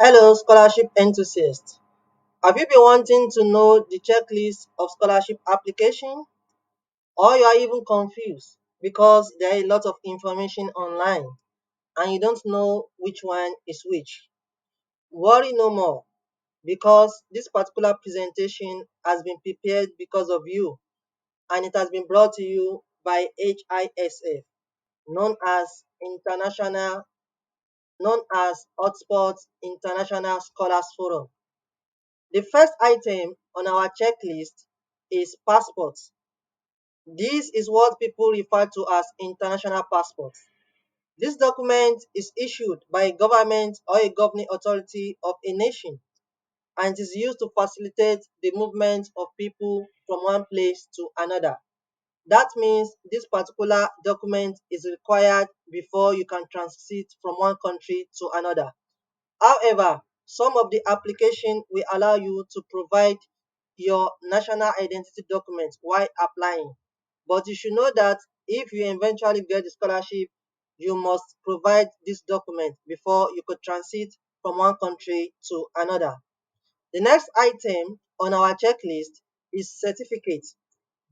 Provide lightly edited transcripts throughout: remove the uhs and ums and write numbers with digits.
Hello, scholarship enthusiasts. Have you been wanting to know the checklist of scholarship application? Or you are even confused because there are a lot of information online and you don't know which one is which? Worry no more because this particular presentation has been prepared because of you and it has been brought to you by HISF, known as International known as Hotspot International Scholars Forum. The first item on our checklist is passports. This is what people refer to as international passports. This document is issued by a government or a governing authority of a nation and is used to facilitate the movement of people from one place to another. That means this particular document is required before you can transit from one country to another. However, some of the application will allow you to provide your national identity document while applying. But you should know that if you eventually get the scholarship, you must provide this document before you could transit from one country to another. The next item on our checklist is certificate.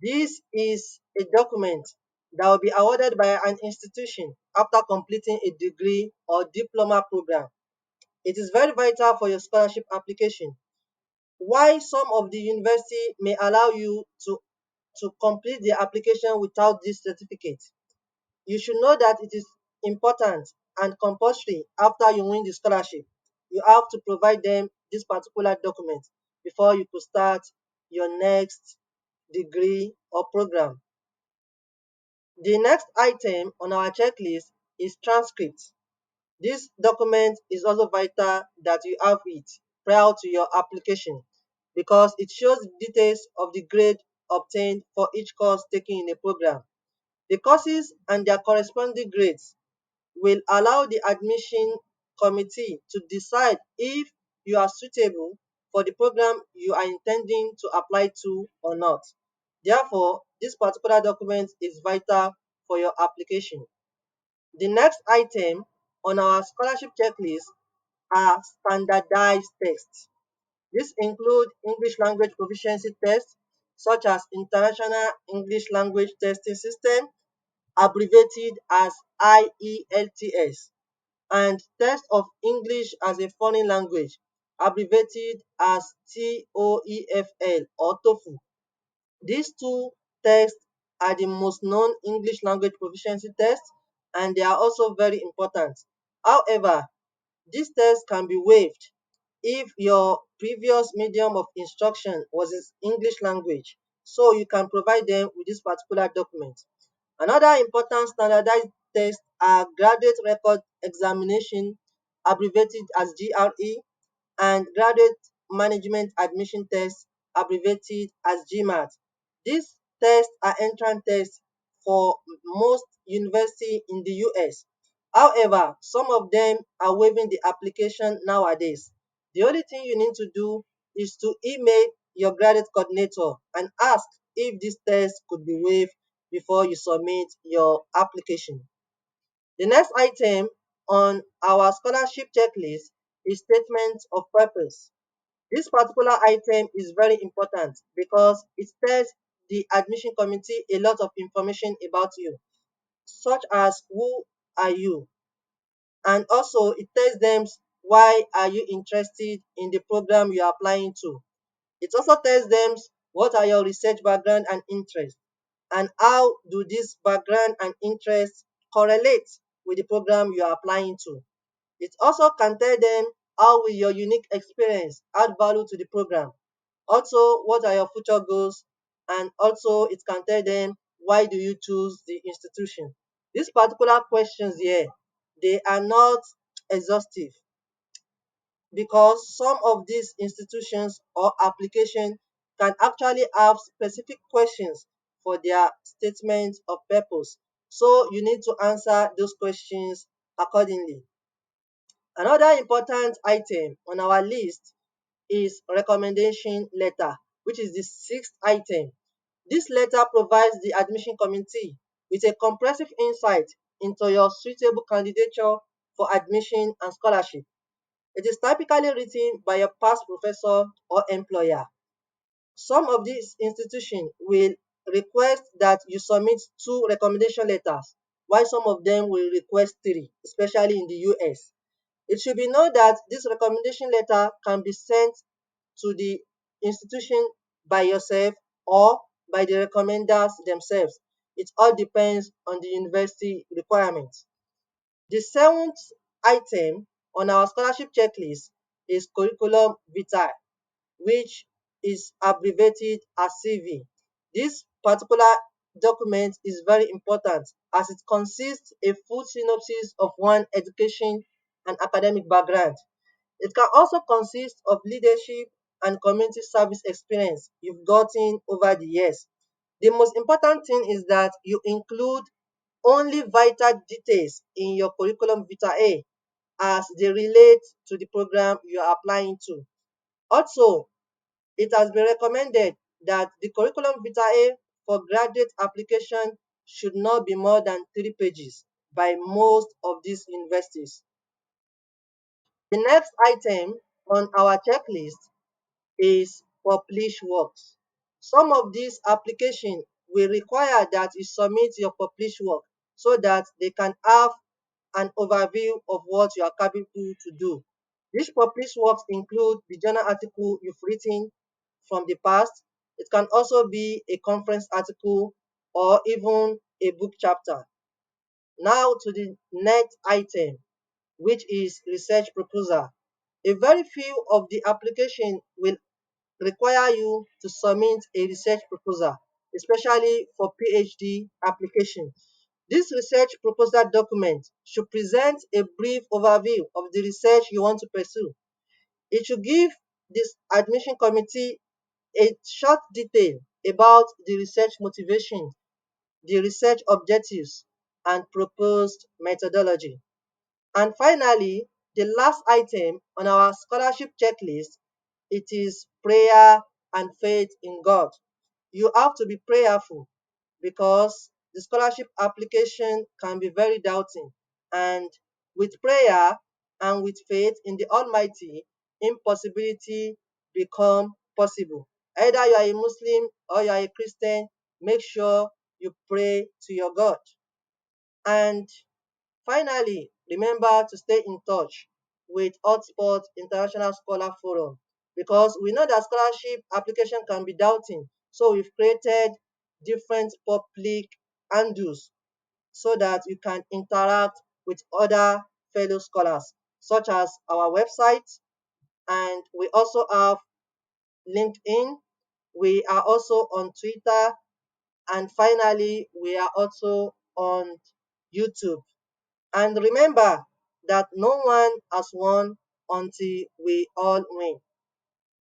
This is a document that will be awarded by an institution after completing a degree or diploma program. It is very vital for your scholarship application. Why some of the university may allow you to complete the application without this certificate? You should know that it is important and compulsory after you win the scholarship. You have to provide them this particular document before you could start your next degree or program. The next item on our checklist is transcript. This document is also vital that you have it prior to your application because it shows the details of the grade obtained for each course taken in a program. The courses and their corresponding grades will allow the admission committee to decide if you are suitable for the program you are intending to apply to or not. Therefore, this particular document is vital for your application. The next item on our scholarship checklist are standardized tests. This include English language proficiency tests such as International English Language Testing System, abbreviated as IELTS, and test of English as a foreign language, abbreviated as TOEFL or TOEFL. These two tests are the most known English language proficiency tests and they are also very important. However, these tests can be waived if your previous medium of instruction was in English language, so you can provide them with this particular document. Another important standardized test are graduate record examination, abbreviated as GRE, and graduate management admission tests, abbreviated as GMAT. These tests are entrance tests for most universities in the US. However, some of them are waiving the application nowadays. The only thing you need to do is to email your graduate coordinator and ask if this test could be waived before you submit your application. The next item on our scholarship checklist is statement of purpose. This particular item is very important because it tells the admission committee a lot of information about you, such as who are you, and also it tells them why are you interested in the program you are applying to. It also tells them what are your research background and interests and how do this background and interests correlate with the program you are applying to. It also can tell them how will your unique experience add value to the program. Also, what are your future goals? And also, it can tell them why do you choose the institution. These particular questions here, they are not exhaustive because some of these institutions or application can actually have specific questions for their statement of purpose. So you need to answer those questions accordingly. Another important item on our list is recommendation letter, which is the sixth item. This letter provides the admission committee with a comprehensive insight into your suitable candidature for admission and scholarship. It is typically written by a past professor or employer. Some of these institutions will request that you submit 2 recommendation letters, while some of them will request 3, especially in the US. It should be known that this recommendation letter can be sent to the institution by yourself or by the recommenders themselves. It all depends on the university requirements. The seventh item on our scholarship checklist is curriculum vitae, which is abbreviated as CV. This particular document is very important as it consists a full synopsis of one education and academic background. It can also consist of leadership and community service experience you've gotten over the years. The most important thing is that you include only vital details in your curriculum vitae as they relate to the program you are applying to. Also, it has been recommended that the curriculum vitae for graduate application should not be more than 3 pages by most of these universities. The next item on our checklist is published works. Some of these applications will require that you submit your published work so that they can have an overview of what you are capable to do. These published works include the journal article you've written from the past. It can also be a conference article or even a book chapter. Now to the next item, which is research proposal. A very few of the application will require you to submit a research proposal, especially for Ph.D. application. This research proposal document should present a brief overview of the research you want to pursue. It should give this admission committee a short detail about the research motivation, the research objectives, and proposed methodology. And finally, the last item on our scholarship checklist, it is prayer and faith in God. You have to be prayerful because the scholarship application can be very doubting. And with prayer and with faith in the Almighty, impossibility become possible. Either you are a Muslim or you are a Christian, make sure you pray to your God. And finally, remember to stay in touch with Hotspot International Scholar Forum because we know that scholarship application can be doubting. So we've created different public handles so that you can interact with other fellow scholars, such as our website, and we also have LinkedIn. We are also on Twitter, and finally, we are also on YouTube. And remember that no one has won until we all win.